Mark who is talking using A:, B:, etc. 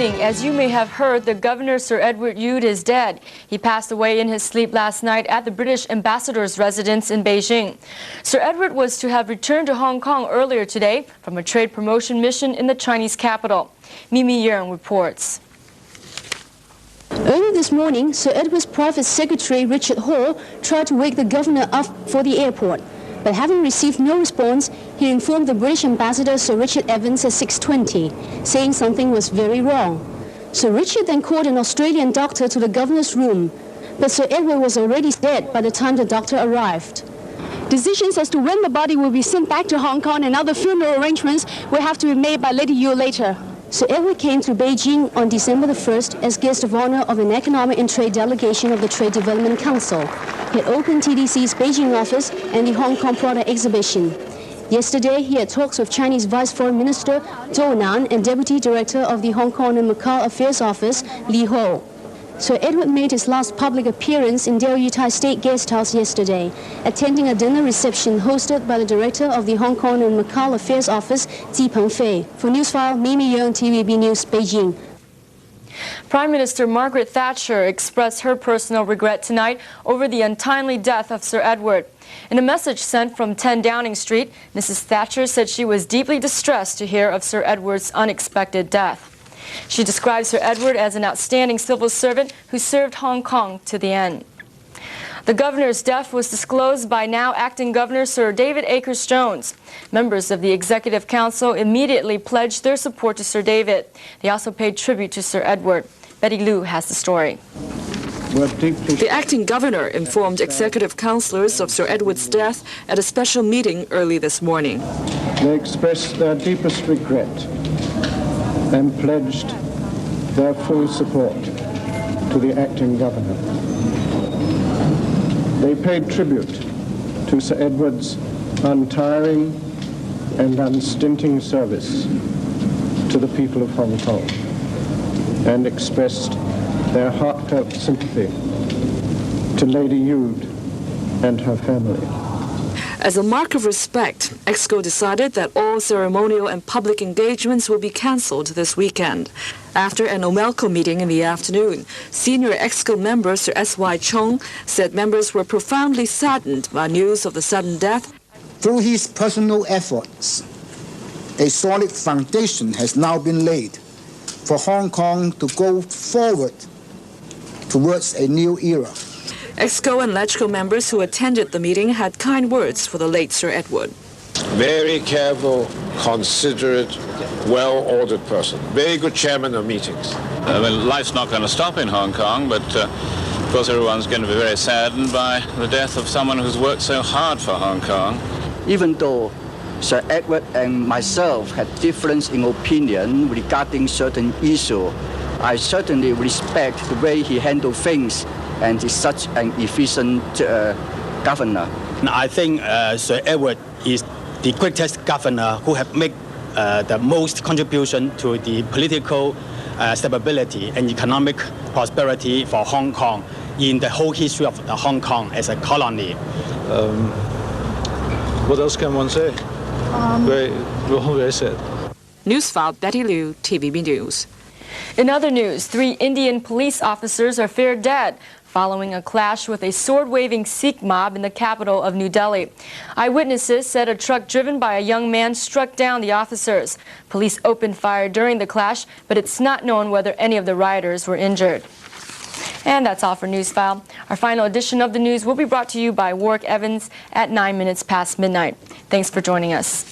A: evening. As you may have heard, the Governor, Sir Edward Youde, is dead. He passed away in his sleep last night at the British ambassador's residence in Beijing. Sir Edward was to have returned to Hong Kong earlier today from a trade promotion mission in the Chinese capital. Mimi Yeung reports.
B: Early this morning, Sir Edward's private secretary, Richard Hall, tried to wake the governor up for the airport. But having received no response, he informed the British ambassador, Sir Richard Evans, at 6:20, saying something was very wrong. Sir Richard then called an Australian doctor to the governor's room, but Sir Edward was already dead by the time the doctor arrived. Decisions as to when the body will be sent back to Hong Kong and other funeral arrangements will have to be made by Lady Yu later. Sir Edward came to Beijing on December the 1st as guest of honor of an economic and trade delegation of the Trade Development Council. He had opened TDC's Beijing office and the Hong Kong product exhibition. Yesterday, he had talks with Chinese Vice Foreign Minister Zhou Nan and Deputy Director of the Hong Kong and Macau Affairs Office, Li Ho. Sir Edward made his last public appearance in Del Yutai State Guest House yesterday, attending a dinner reception hosted by the Director of the Hong Kong and Macau Affairs Office, Ji Pengfei. For Newsfile, Mimi Yeung, TVB News, Beijing.
A: Prime Minister Margaret Thatcher expressed her personal regret tonight over the untimely death of Sir Edward. In a message sent from 10 Downing Street, Mrs. Thatcher said she was deeply distressed to hear of Sir Edward's unexpected death. She describes Sir Edward as an outstanding civil servant who served Hong Kong to the end. The governor's death was disclosed by now acting Governor Sir David Akers-Jones. Members of the Executive Council immediately pledged their support to Sir David. They also paid tribute to Sir Edward. Betty Liu has the story.
C: The acting governor informed executive councillors of Sir Edward's death at a special meeting early this morning.
D: They expressed their deepest regret and pledged their full support to the acting governor. They paid tribute to Sir Edward's untiring and unstinting service to the people of Hong Kong and expressed their heartfelt sympathy to Lady Youde and her family.
C: As a mark of respect, EXCO decided that all ceremonial and public engagements will be cancelled this weekend. After an OMELCO meeting in the afternoon, senior EXCO member Sir S.Y. Chung said members were profoundly saddened by news of the sudden death.
E: Through his personal efforts, a solid foundation has now been laid for Hong Kong to go forward towards a new era.
C: EXCO and LegCo members who attended the meeting had kind words for the late Sir Edward.
F: Very careful, considerate, well-ordered person. Very good chairman of meetings.
G: Well, life's not going to stop in Hong Kong, but of course everyone's going to be very saddened by the death of someone who's worked so hard for Hong Kong.
H: Even though Sir Edward and myself had difference in opinion regarding certain issues, I certainly respect the way he handled things, and is such an efficient governor.
I: I think Sir Edward is the greatest governor who have made the most contribution to the political stability and economic prosperity for Hong Kong in the whole history of the Hong Kong as a colony.
D: What else can one say? Very sad.
C: Newsfile, Betty Liu, TVB News.
A: In other news, 3 Indian police officers are feared dead following a clash with a sword-waving Sikh mob in the capital of New Delhi. Eyewitnesses said a truck driven by a young man struck down the officers. Police opened fire during the clash, but it's not known whether any of the rioters were injured. And that's all for Newsfile. Our final edition of the news will be brought to you by Warwick Evans at 9 minutes past midnight. Thanks for joining us.